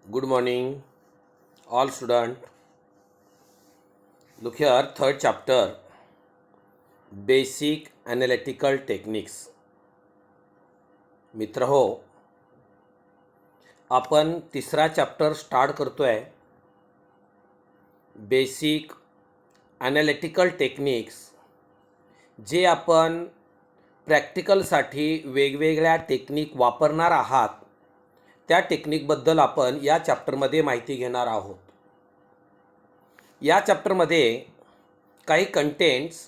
Good morning, all student. Look here, third chapter, Basic Analytical Techniques. मित्र हो, आपण तिसरा चॅप्टर स्टार्ट करतोय. बेसिक ॲनालिटिकल टेक्निक्स, जे आपण प्रॅक्टिकलसाठी वेगवेगळ्या टेक्निक वापरणार आहात, त्या टेक्निकबद्दल आपण या चॅप्टरमध्ये माहिती घेणार आहोत. या चॅप्टरमध्ये काही कंटेंट्स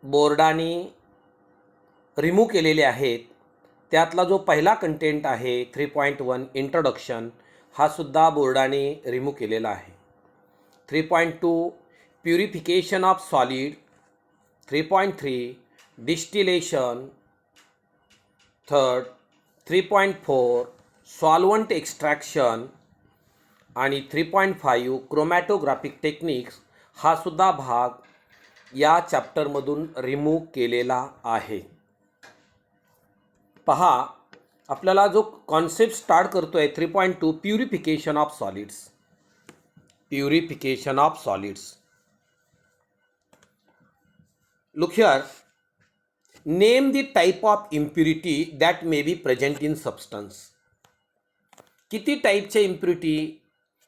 बोर्डाने रिमूव्ह केलेले आहेत. त्यातला जो पहिला कंटेंट आहे 3.1 इंट्रोडक्शन, हा सुद्धा बोर्डाने रिमूव्ह केलेला आहे. 3.2 purification of solid, 3.3 distillation, third 3.4 solvent extraction आणि 3.5 क्रोमॅटोग्राफिक टेक्निक्स, हा सुद्धा भाग या चॅप्टरमधून रिमूव्ह केलेला आहे. पहा, आपल्याला जो कॉन्सेप्ट स्टार्ट करतोय 3.2 purification of solids. Purification of solids. Look here, name the type of impurity that may be present in substance. किती टाईपच्या इम्प्युरिटी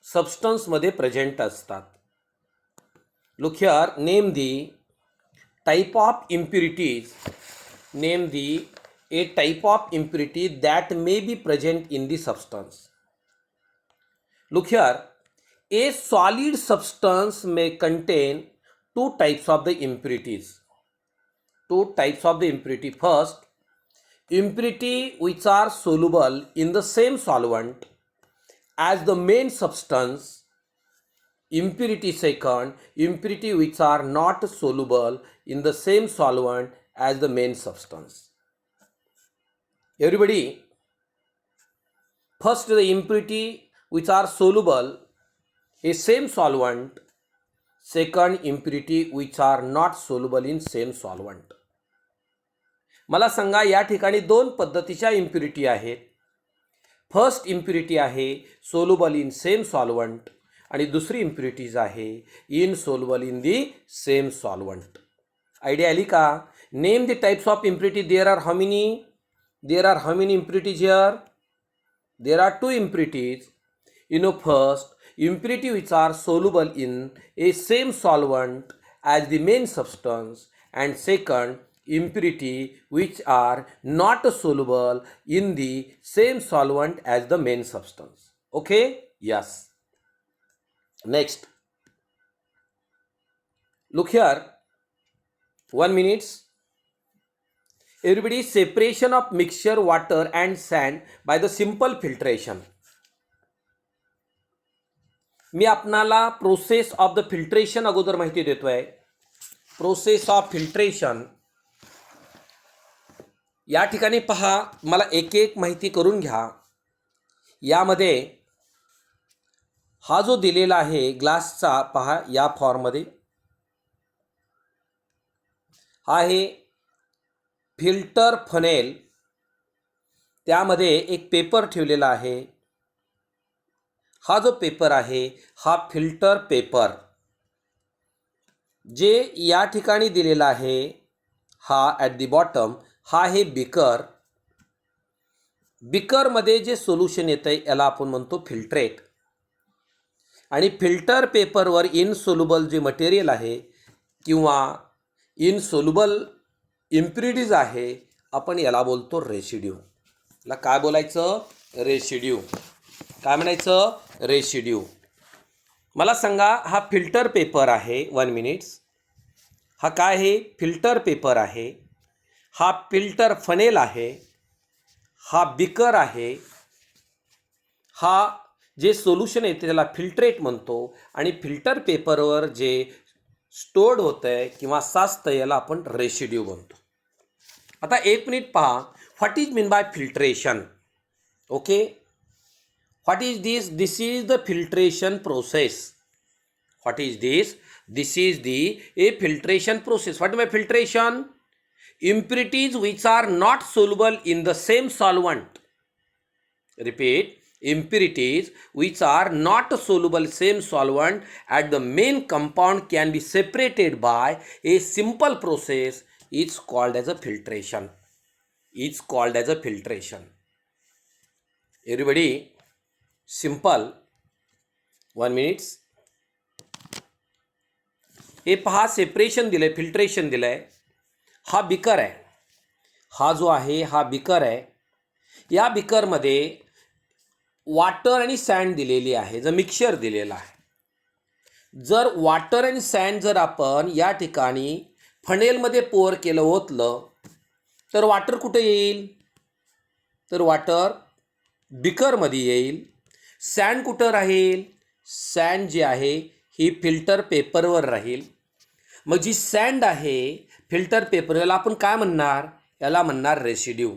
सबस्टन्समध्ये प्रेझेंट असतात? Look here, name the type of impurities. Name the a type of impurity that may be present in the substance. Look here, a solid substance may contain two types of the impurities. Two types of the impurity. First, impurity which are soluble in the same solvent as the main substance. Impurity second, impurity which are not soluble in the same solvent as the main substance. Everybody, first the impurity which are soluble in same solvent, second impurity which are not soluble in same solvent. मला सांगा, या ठिकाणी दोन पद्धतीच्या impurity आहेत. First impurity आहे soluble in same solvent आणि दुसरी इम्प्युरिटीज आहे insoluble in the same solvent. Idea आली का? Name the types of impurity. There are how many? There are how many impurities here? There are two impurities. First, impurity which are soluble in a same solvent as the main substance, and second, impurity which are not soluble in the same solvent as the main substance. Okay? Yes. Next. Look here. 1 minute. Everybody, separation of mixture water and sand by the simple filtration. मी आपणाला process of the filtration अगोदर माहिती देतोय. Process of filtration. या ठिकाणी पहा, मला एक एक माहिती करून घ्या. यामध्ये हा जो दिलेला आहे ग्लासचा, पहा या फॉर्ममध्ये हा आहे फिल्टर फनेल. त्यामध्ये एक पेपर ठेवलेला आहे. हा जो पेपर आहे हा फिल्टर पेपर. जे या ठिकाणी दिलेला आहे हा ॲट दी बॉटम, हा आहे बिकर. बिकरमध्ये जे सोल्युशन येतं आहे याला आपण म्हणतो फिल्ट्रेट. आणि फिल्टर पेपरवर इनसोल्युबल जे मटेरियल आहे किंवा इनसोल्युबल इम्प्युरिटीज आहे, आपण याला बोलतो रेसिड्यू. याला काय बोलायचं? रेसिड्यू. काय म्हणायचं? रेसिड्यू. मला सांगा, हा फिल्टर पेपर आहे. 1 मिनिट. हा काय आहे? फिल्टर पेपर आहे. हा फिल्टर फनेल आहे. हा बिकर आहे. हा जे सोल्युशन आहे त्याला फिल्ट्रेट म्हणतो. आणि फिल्टर पेपरवर जे स्टोर्ड होतं आहे किंवा साचतं याला आपण रेसिड्यू म्हणतो. आता 1 मिनिट पहा, what is mean by filtration. Okay, what is this? This is the filtration process. What is this? This is the A filtration process. What bye filtration? impurities which are not soluble in the same solvent. Repeat, impurities which are not soluble same solvent at the main compound can be separated by a simple process is called as a filtration. It's called as a filtration. Everybody, simple. 1 minute. हे पहा, separation दिलंय, filtration दिलंय. हा beaker आहे, हा जो आहे हा बिकर आहे. या बिकरमध्ये वॉटर आणि सँड दिलेली आहे, जर मिक्सचर दिलेलं आहे. जर वॉटर आणि सँड जर आपण या ठिकाणी फनेलमध्ये पोअर केलं, ओतलं, तर वॉटर कुठे येईल? तर वॉटर बिकरमध्ये येईल. सँड कुठं राहील? सँड जी आहे ही फिल्टर पेपरवर राहील. मग जी सँड आहे फिल्टर पेपर, याला आपण काय म्हणणार? याला म्हणणार रेसिड्यू.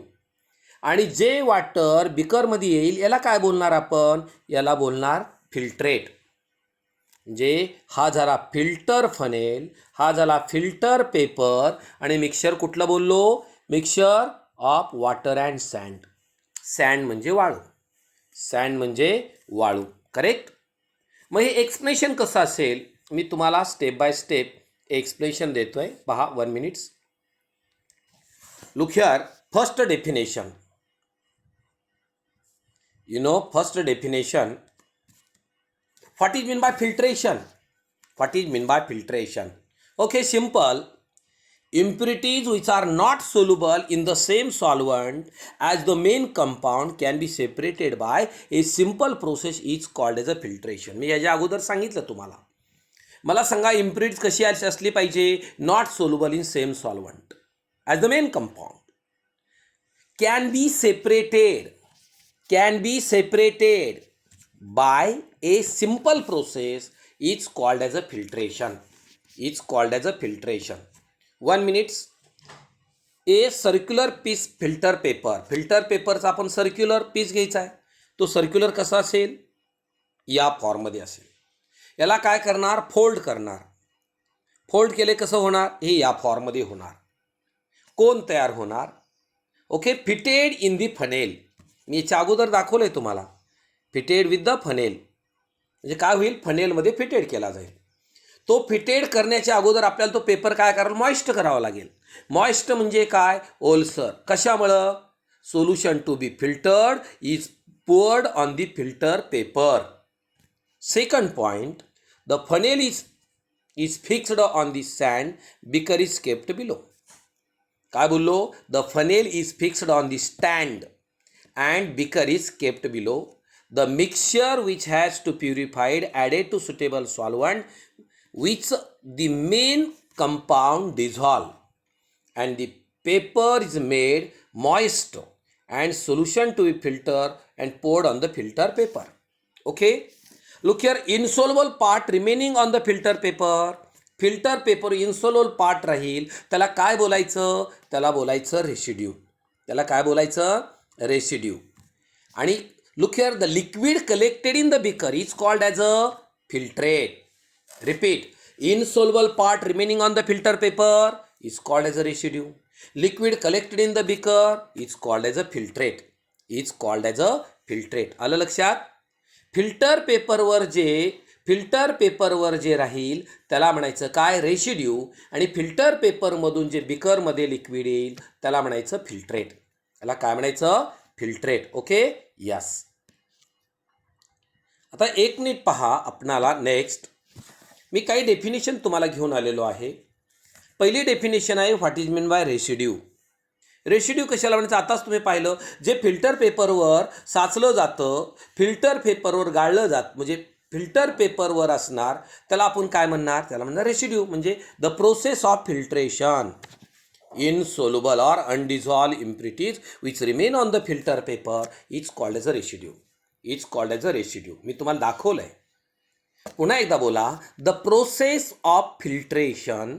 आणि जे वॉटर बिकरमध्ये येईल याला काय बोलणार आपण? याला बोलणार फिल्ट्रेट. म्हणजे हा झाला फिल्टर फनेल, हा झाला फिल्टर पेपर, आणि मिक्सचर कुठलं बोललो? Mixture of water and sand. Sand म्हणजे वाळू, सँड म्हणजे वाळू. करेक्ट. मग हे एक्सप्लेनेशन कसं असेल मी तुम्हाला स्टेप बाय स्टेप एक्सप्लेनेशन देतोय. पहा, 1 minute. Look here. First definition. First definition. What is mean by filtration? What is mean by filtration? Okay, simple. Impurities which are not soluble in the same solvent as the main compound can be separated by a simple process is called as a filtration. मी याच्या अगोदर सांगितलं तुम्हाला. मला सांगा, impurities कशी असली पाहिजे? Not soluble in same solvent as the main compound. Can be separated by a simple process is called as a filtration. It's called as a filtration. 1 minute. A circular piece filter paper. Filter पेपरचा आपण circular piece घ्यायचा आहे. तो circular कसा असेल? या फॉर्ममध्ये असेल. याला काय करणार? फोल्ड करणार. फोल्ड केले कसं होणार? हे या फॉर्ममध्ये होणार. कोण तयार होणार? Okay, fitted in the funnel. मी याच्या अगोदर दाखवलंय तुम्हाला. फिटेड विथ द फनेल म्हणजे काय होईल? फनेलमध्ये फिटेड केला जाईल. तो फिटेड करण्याच्या अगोदर आपल्याला तो पेपर काय करायला? मॉइस्ट करावा लागेल. मॉइस्ट म्हणजे काय? ओलसर. कशामुळं? Solution to be filtered is poured on the filter paper. Second point, the funnel is fixed on the sand, beaker is kept below. काय बोललो? The funnel is fixed on the stand and beaker is kept below. The mixture which has to purified added to suitable solvent which the main compound dissolve and the paper is made moist and solution to be filtered and poured on the filter paper. Okay, look here. Insoluble part remaining on the filter paper. Filter paper insoluble part राहील, त्याला काय बोलायचं? त्याला बोलायचं residue. त्याला काय बोलायचं? Residue. आणि look here, the liquid collected in the beaker is called as a filtrate. Repeat. Insoluble part remaining on the filter paper is called as a residue. Liquid collected in the beaker is called as a filtrate. Is called as a filtrate. आलं लक्षात? Filter पेपरवर जे राहील त्याला म्हणायचं काय? Residue. आणि filter पेपरमधून जे बिकरमध्ये लिक्विड येईल त्याला म्हणायचं फिल्ट्रेट. त्याला काय म्हणायचं? फिल्ट्रेट. Okay, yes. आता 1 मिनिट पहा. आपणाला नेक्स्ट मी काही डेफिनेशन तुम्हाला घेऊन आलेलो आहे. पहिली डेफिनेशन आहे what is mean by residue. Residue कशाला म्हणायचं? आताच तुम्ही पाहिलं, जे फिल्टर पेपरवर साचलं जातं, फिल्टर पेपरवर गाळलं जातं, म्हणजे फिल्टर पेपरवर असणार त्याला आपण काय म्हणणार? त्याला म्हणणार रेसिड्यू. म्हणजे the process of filtration. Insoluble or undissolved impurities which remain on the filter paper is called as a residue. It's called as a residue. मी तुम्हाला दाखवलंय. पुन्हा एकदा बोला. The process of filtration,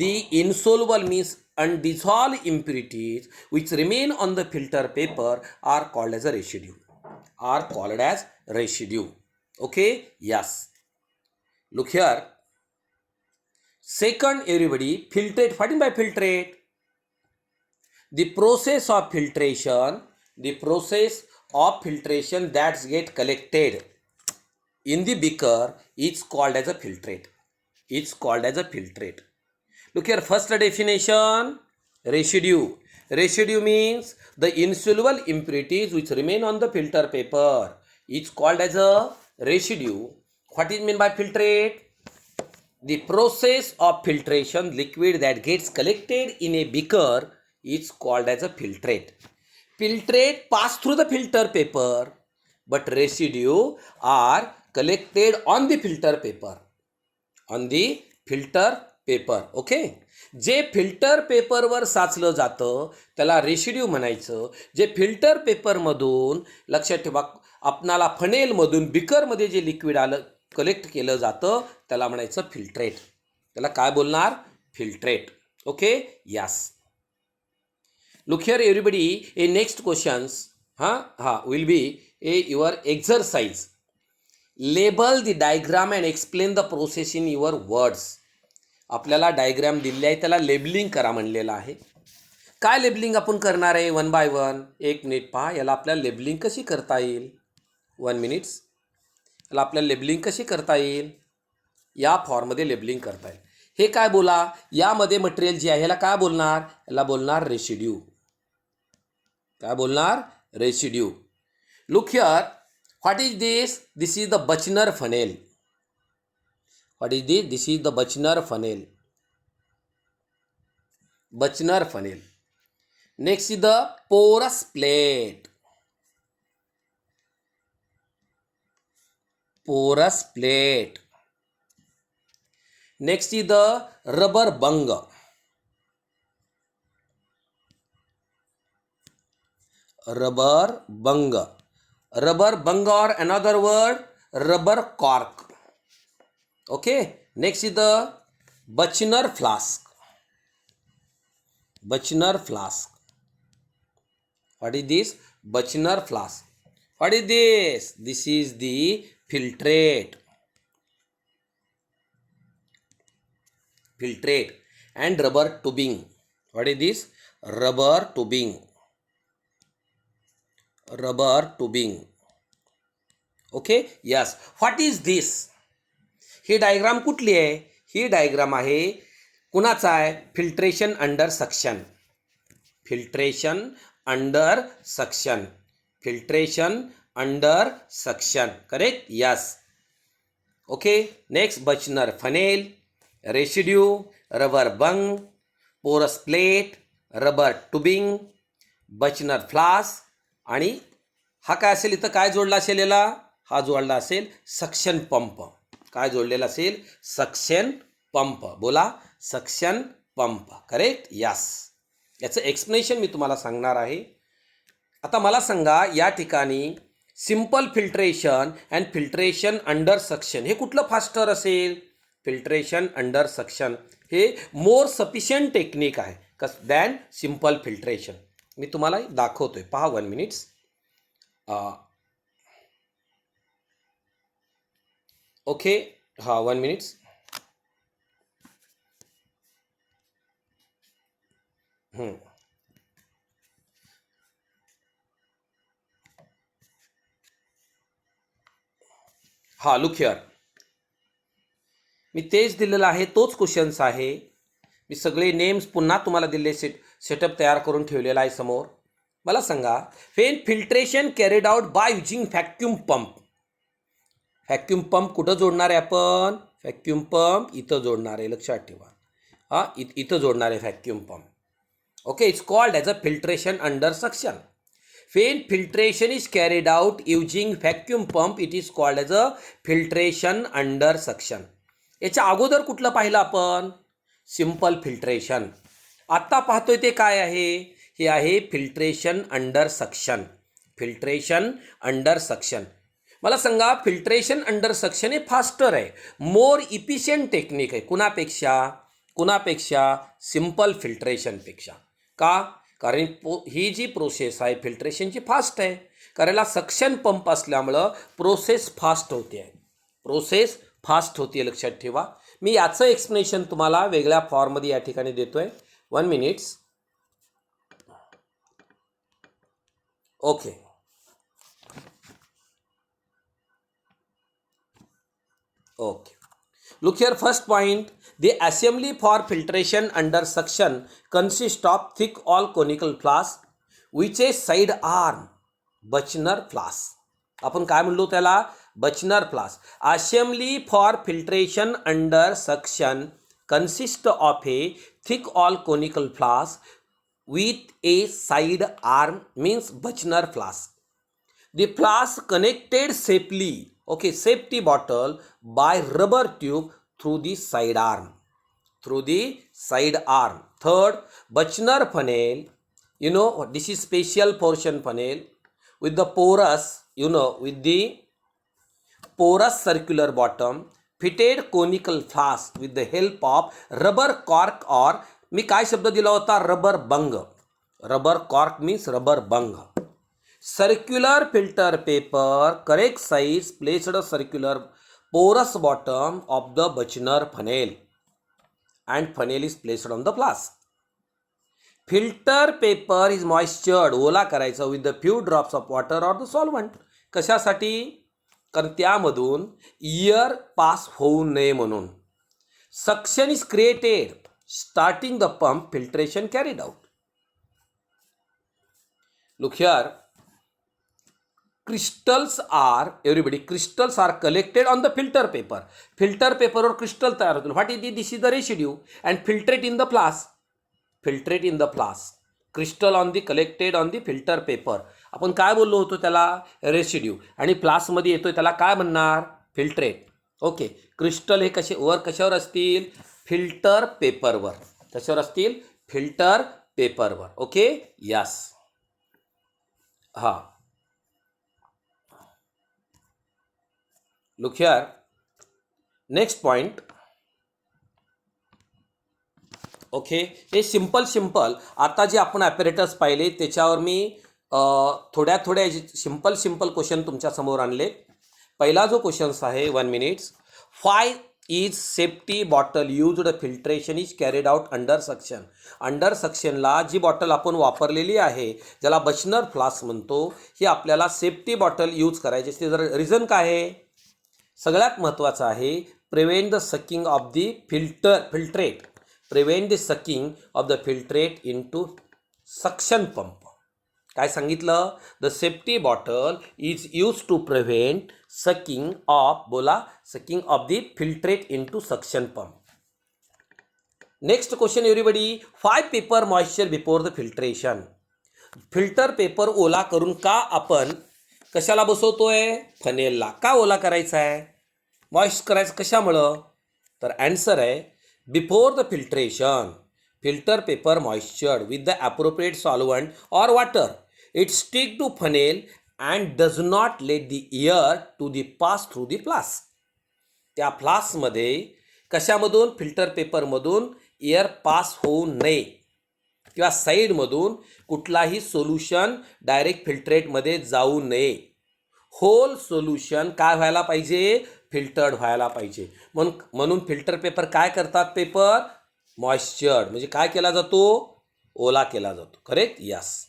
the insoluble means undissolved impurities which remain on the filter paper are called as a residue. Are called as residue. Okay? Yes. Look here. Second, everybody, filtrate. What is by filtrate? The process of filtration of filtration that get collected in the beaker is called as a filtrate. It's called as a filtrate. Look here, first definition, residue. Residue means the insoluble impurities which remain on the filter paper. It's called as a residue. What is meant by filtrate? The process of filtration liquid that gets collected in a beaker is called as a filtrate. Filtrate pass through the filter paper, but residue are collected on the filter paper. On the filter paper. Okay, जे filter पेपरवर साचलं जातं त्याला residue म्हणायचं. जे filter पेपरमधून, लक्षात ठेवा, आपणाला फनेलमधून बिकरमध्ये जे लिक्विड आलं कलेक्ट केलं जातं त्याला म्हणायचं फिल्ट्रेट. त्याला काय बोलणार? Filtrate. Okay, yes. Look here everybody, A next questions will be A your exercise. Label the diagram and explain the process in your words. आपल्याला डायग्राम दिले आहे, त्याला लेबलिंग करा म्हणलेलं आहे. काय लेबलिंग आपण करणार आहे? One by one. एक मिनिट पहा, याला आपल्याला लेबलिंग कशी करता येईल? 1 मिनिट्स. याला आपल्याला लेबलिंग कशी करता येईल? या फॉर्ममध्ये लेबलिंग करता येईल. हे काय बोला, यामध्ये मटेरियल जे आहे ह्याला काय बोलणार? याला बोलणार रेसिड्यू. काय बोलणार? Residue. Look here, what is this? This is the Buchner funnel. What is this? This is the Bachner funnel. Bachner funnel. Next is the porous plate. Porous plate. Next is the rubber bung. Rubber bung. Rubber bung, or another word, rubber cork. Okay, next is the Bachner flask. Bachner flask. What is this? Bachner flask. What is this? This is the filtrate. Filtrate. And rubber tubing. What is this? Rubber tubing. Rubber tubing. Okay, yes. What is this? ही diagram कुठली आहे? ही diagram आहे कुणाचा आहे? Filtration under suction. Filtration under suction. Filtration under suction. Correct? Yes. Okay, next Buchner funnel, residue, rubber bung, porous plate, rubber tubing, Buchner flask. आणि हा काय असेल? इथं काय जोडला असेल? याला हा जोडला असेल सक्शन पंप. काय जोडलेला असेल? Suction pump. बोला, सक्शन पंप. करेक्ट? यस. याचं एक्सप्लेनेशन मी तुम्हाला सांगणार आहे. आता मला सांगा, या ठिकाणी simple filtration and filtration under suction हे कुठलं फास्टर असेल? फिल्ट्रेशन अंडर सक्शन हे मोर सफिशियंट टेक्निक आहे दॅन सिंपल फिल्ट्रेशन. मी तुम्हाला दाखवतोय, पहा. 1 minutes. Okay, 1 minutes. Look here, मी तेच दिलेलं आहे, तोच क्वेश्चन्स आहे. मी सगळे नेम्स पुन्हा तुम्हाला दिले, सेटअप तयार करून ठेवलेला आहे समोर. मला सांगा, when filtration carried out by using vacuum pump. Vacuum pump कुठं जोडणार आहे आपण? व्हॅक्यूम पंप इथं जोडणार आहे, लक्षात ठेवा. इथं जोडणार आहे vacuum pump. Okay, it's called as a filtration under suction. When filtration is carried out using vacuum pump, it is called as a filtration under suction. याच्या अगोदर कुठलं पाहिलं आपण? Simple filtration. आत्ता पाहतोय ते काय आहे? हे आहे filtration under suction. Filtration under suction. मला सांगा, फिल्ट्रेशन अंडर सक्शन हे फास्टर आहे, मोर इफिशियंट टेक्निक आहे. कुणापेक्षा? सिंपल फिल्ट्रेशनपेक्षा. का? कारण ही जी प्रोसेस आहे फिल्ट्रेशनची फास्ट आहे. कारण याला सक्शन पंप असल्यामुळं प्रोसेस फास्ट होते आहे. प्रोसेस फास्ट होती, लक्षात ठेवा. मी याचं एक्सप्लेनेशन तुम्हाला वेगळ्या फॉर्ममध्ये या ठिकाणी देतोय. 1 minutes. Okay, Okay. Look here, first point. The assembly for filtration under suction consists of thick all conical flask which a side arm Bachner flask. आपण काय म्हणलो त्याला? Buchner flask. Assembly for filtration under suction consist of a thick all conical flask with a side arm means Bachner flask. The flask connected safely, okay, safety bottle by rubber tube through the side arm. Through the side arm. Third, Bachner funnel. You know, this is special portion funnel with the porous, you know, with the porous circular bottom, fitted conical flask with the help of rubber cork or मी काय शब्द दिला होता? Rubber bung. Rubber cork means rubber bung. Circular filter paper correct size placed circular porous bottom of the Bachner funnel and funnel is placed on the flask. Filter paper is moistured, ओला करायचा with the few drops of water or the solvent. कशासाठी? कारण त्यामधून air pass होऊ नये म्हणून. Suction is created starting the pump, filtration carried out. Look here, crystals are, everybody, crystals are collected on the filter paper. Filter paper or crystal तयार होतील. What is this is the residue and filtrate in the flask. Filtrate in the flask. Crystal on the collected on the filter paper. आपण काय बोललो होतो त्याला? Residue. आणि फ्लास्कमध्ये येतोय त्याला काय म्हणणार? फिल्ट्रेट. ओके. क्रिस्टल हे कशावर असतील? फिल्टर पेपरवर. कशावर असतील? फिल्टर पेपरवर. ओके. यस. हां. Look here. Next point. Okay. हे सिंपल आता जे आपण ॲपरेटस पाहिले त्याच्यावर मी थोड्या सिंपल क्वेश्चन तुमच्या समोर आणले. पहिला जो क्वेश्चन्स आहे 1 minutes. Why is safety bottle used filtration is carried out under suction. Under सक्शनला जी बॉटल आपण वापरलेली आहे ज्याला बचनर फ्लास्क म्हणतो, ही आपल्याला सेफ्टी बॉटल यूज करायची असते. जर रिझन काय आहे? सगळ्यात महत्त्वाचं आहे prevent the sucking of the filtrate. Prevent the sucking of the filtrate into suction pump. काय सांगितलं? The safety bottle is use to prevent sucking of, बोला, sucking of the filtrate into suction pump. Next question everybody. 5 paper moisture before the filtration. Filter paper ओला करून का आपण कशाला बसवतोय? फनेलला. का ओला करायचा आहे? मॉइश्च करायचं कशामुळं? तर आन्सर आहे before the filtration filter paper moistured with the appropriate solvent or water. It stick to funnel and does not let the air to the pass through the flask. त्या फ्लास्कमध्ये कशामधून? फिल्टर पेपरमधून एअर पास होऊ नये किंवा साईडमधून कुठलाही solution direct फिल्ट्रेटमध्ये जाऊ नये. Hole solution काय व्हायला पाहिजे? फिल्टर्ड व्हायला पाहिजे. म्हणून फिल्टर पेपर काय करतात? पेपर मॉइश्चर्ड म्हणजे काय केला जातो? ओला केला जातो. करेक्ट? यस.